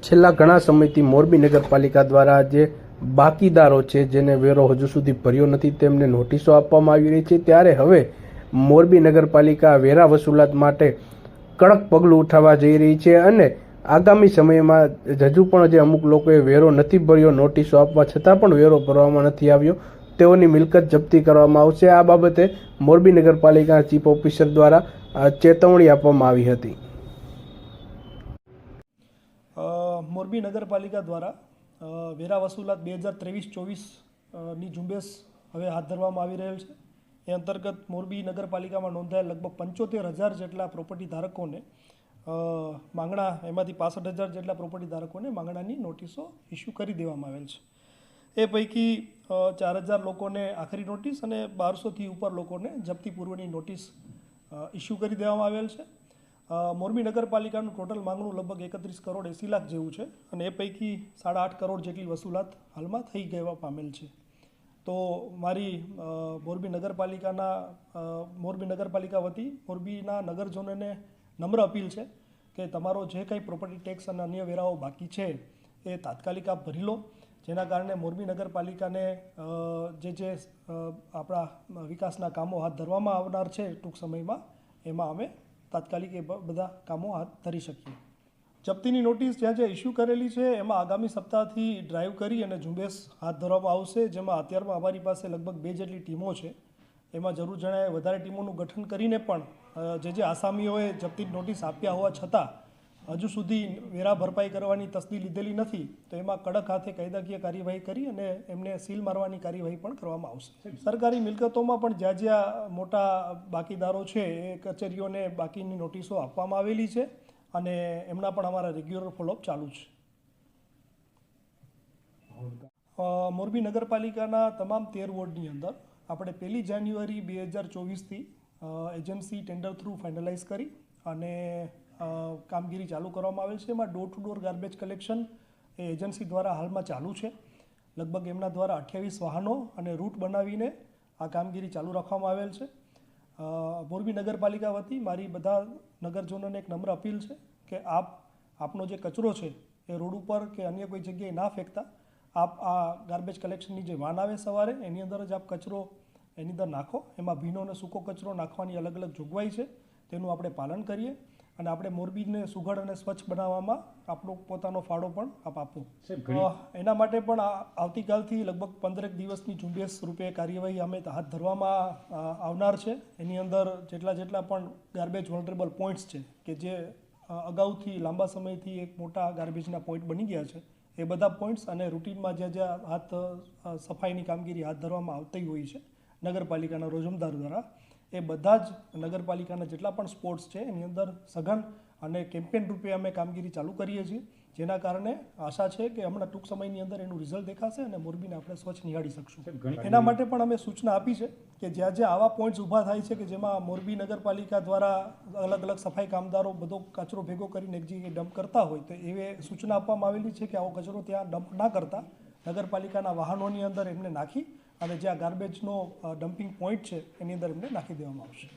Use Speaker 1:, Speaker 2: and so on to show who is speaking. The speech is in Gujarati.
Speaker 1: છેલ્લા ઘણા સમયથી મોરબી નગરપાલિકા દ્વારા જે બાકીદારો છે જેને વેરો હજુ સુધી ભર્યો નથી તેમને નોટિસો આપવામાં આવી રહી છે, ત્યારે હવે મોરબી નગરપાલિકા વેરા વસૂલાત માટે કડક પગલું ઉઠાવવા જઈ રહી છે અને આગામી સમયમાં હજુ પણ જે અમુક લોકોએ વેરો નથી ભર્યો, નોટિસો આપવા છતાં પણ વેરો ભરવામાં નથી આવ્યો, તેઓની મિલકત જપ્તી કરવામાં આવશે। આ બાબતે મોરબી નગરપાલિકાના ચીફ ઓફિસર દ્વારા ચેતવણી આપવામાં આવી હતી।
Speaker 2: મોરબી નગરપાલિકા દ્વારા વેરા વસૂલાત 2023-24ની ઝુંબેશ હવે હાથ ધરવામાં આવી રહેલ છે। એ અંતર્ગત મોરબી નગરપાલિકામાં નોંધાયેલ લગભગ 75,000 જેટલા પ્રોપર્ટી ધારકોને માંગણા, એમાંથી 65,000 જેટલા પ્રોપર્ટી ધારકોને માંગણાની નોટિસો ઇસ્યુ કરી દેવામાં આવેલ છે। એ પૈકી 4,000 લોકોને આખરી નોટિસ અને 1,200થી ઉપર લોકોને જપ્તી પૂર્વની નોટિસ ઇસ્યુ કરી દેવામાં આવેલ છે। મોરબી નગરપાલિકાનું ટોટલ માંગણું લગભગ 31 કરોડ 80 લાખ જેવું છે અને એ પૈકી 8.5 કરોડ જેટલી વસૂલાત હાલમાં થઈ ગવા પામેલ છે। તો મારી મોરબી નગરપાલિકા વતી મોરબીના નગરજનોને નમ્ર અપીલ છે કે તમારો જે કંઈ પ્રોપર્ટી ટેક્સ અને અન્ય વેરાઓ બાકી છે એ તાત્કાલિક આપ ભરી લો, જેના કારણે મોરબી નગરપાલિકાને જે આપણા વિકાસના કામો હાથ ધરવામાં આવનાર છે ટૂંક સમયમાં, એમાં અમે તાત્કાલિક એ બધા કામો હાથ ધરી શકીએ। જપ્તીની નોટિસ જ્યાં જ્યાં ઇસ્યુ કરેલી છે એમાં આગામી સપ્તાહથી ડ્રાઈવ કરી અને ઝુંબેશ હાથ ધરવામાં આવશે, જેમાં અત્યારમાં અમારી પાસે લગભગ 2 જેટલી ટીમો છે। એમાં જરૂર જણાય વધારે ટીમોનું ગઠન કરીને પણ જે આસામીઓએ જપ્તીની નોટિસ આપ્યા હોવા છતાં હજુ સુધી વેરા ભરપાઈ કરવાની તસ્દી લીધેલી નથી, તો એમાં કડક હાથે કાયદાકીય કાર્યવાહી કરી અને એમને સીલ મારવાની કાર્યવાહી પણ કરવામાં આવશે। સરકારી મિલકતોમાં પણ જ્યાં જ્યાં મોટા બાકીદારો છે એ કચેરીઓને બાકીની નોટિસો આપવામાં આવેલી છે અને એમના પણ અમારા રેગ્યુલર ફોલોઅપ ચાલુ છે। મોરબી નગરપાલિકાના તમામ 13 વોર્ડની અંદર આપણે 1 જાન્યુઆરી 2024થી એજન્સી ટેન્ડર થ્રુ ફાઇનલાઇઝ કરી અને કામગીરી ચાલુ કરવામાં આવેલ છે। એમાં door to door garbage collection A agency દ્વારા હાલમાં ચાલુ છે। લગભગ એમના દ્વારા 28 વાહનો અને રૂટ બનાવીને આ કામગીરી ચાલુ રાખવામાં આવેલ છે। મોરબી નગરપાલિકા વતી મારી બધા નગરજનોને એક નમ્ર અપીલ છે કે આપનો જે કચરો છે એ રોડ ઉપર કે અન્ય કોઈ જગ્યાએ ના ફેંકતા આપ આ ગાર્બેજ કલેક્શનની જે વાન આવે સવારે એની અંદર જ આપ કચરો એની અંદર નાખો। એમાં ભીનો અને સૂકો કચરો નાખવાની અલગ અલગ જોગવાઈ છે, તેનું આપણે પાલન કરીએ અને આપણે મોરબીને સુઘડ અને સ્વચ્છ બનાવવામાં આપણો પોતાનો ફાળો પણ આપ આપો। એના માટે પણ આવતીકાલથી લગભગ 15 દિવસની ઝુંબેશ રૂપે કાર્યવાહી અમે હાથ ધરવામાં આવનાર છે। એની અંદર જેટલા પણ ગાર્બેજ વલ્નરેબલ પોઈન્ટ્સ છે કે જે અગાઉથી લાંબા સમયથી એક મોટા ગાર્બેજના પોઈન્ટ બની ગયા છે, એ બધા પોઈન્ટ્સ અને રૂટીનમાં જ્યાં સફાઈની કામગીરી હાથ ધરવામાં આવતી હોય છે નગરપાલિકાના રોજમદાર દ્વારા, એ બધા જ નગરપાલિકાના જેટલા પણ સ્પોટ્સ છે એની અંદર સઘન અને કેમ્પેન રૂપે અમે કામગીરી ચાલુ કરીએ છીએ, જેના કારણે આશા છે કે હમણાં ટૂંક સમયની અંદર એનું રિઝલ્ટ દેખાશે અને મોરબીને આપણે સ્વચ્છ નિહાળી શકશું। એના માટે પણ અમે સૂચના આપી છે કે જ્યાં જ્યાં આવા પોઈન્ટ્સ ઊભા થાય છે કે જેમાં મોરબી નગરપાલિકા દ્વારા અલગ અલગ સફાઈ કામદારો બધો કચરો ભેગો કરીને એક જગ્યાએ ડમ્પ કરતા હોય, તો એવી સૂચના આપવામાં આવેલી છે કે આવો કચરો ત્યાં ડમ્પ ના કરતા નગરપાલિકાના વાહનોની અંદર એમને નાખી અને જ્યાં ગાર્બેજનો ડમ્પિંગ પોઈન્ટ છે એની અંદર એમને નાખી દેવામાં આવશે।